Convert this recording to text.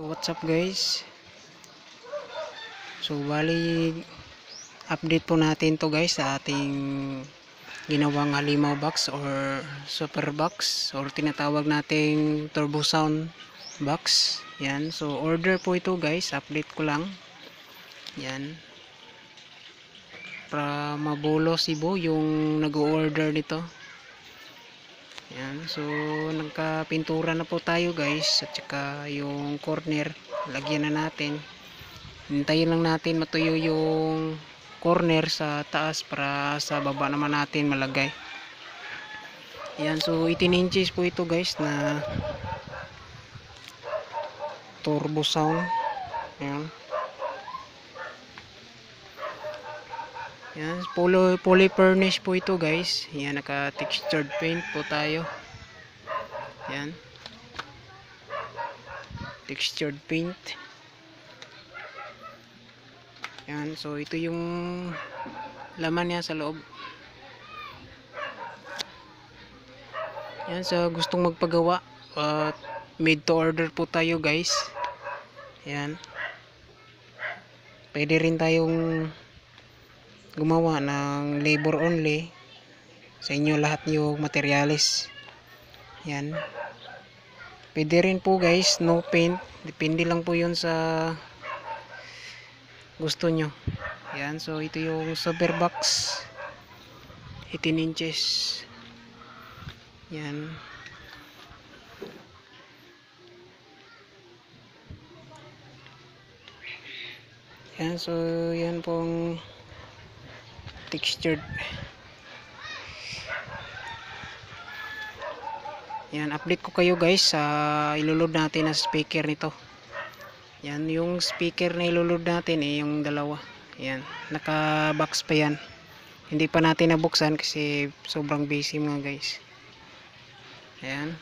What's up guys? So bali update po natin to guys sa ating ginawang halimaw box or super box or tinatawag nating turbo sound box. Yan, so order po ito guys, update ko lang. Yan, para mabulo Cebu yung nag-order nito. Yan, so nagka-pintura na po tayo guys, at saka yung corner lagyan na natin. Hintayin lang natin matuyo yung corner sa taas para sa baba naman natin malagay. Yan, so 18 inches po ito guys na turbo sound. Yan. Yan, poly furnish po ito guys. Yan, naka textured paint po tayo. Yan. Textured paint. Yan, so ito yung laman niya sa loob. Yan, sa gustong magpagawa, made to order po tayo guys. Yan. Pwede rin tayong gumawa ng labor only sa inyo lahat yung materyales. Yan. Pwede rin po guys, no paint. Depende lang po yun sa gusto nyo. Yan, so ito yung super box 18 inches. Yan. Yan, so yan pong textured. Yan, update ko kayo guys sa iloload natin na speaker nito. Yan, yung speaker na iloload natin yung dalawa. Yan, naka box pa yan. Hindi pa natin nabuksan kasi sobrang busy mga guys. Ayan.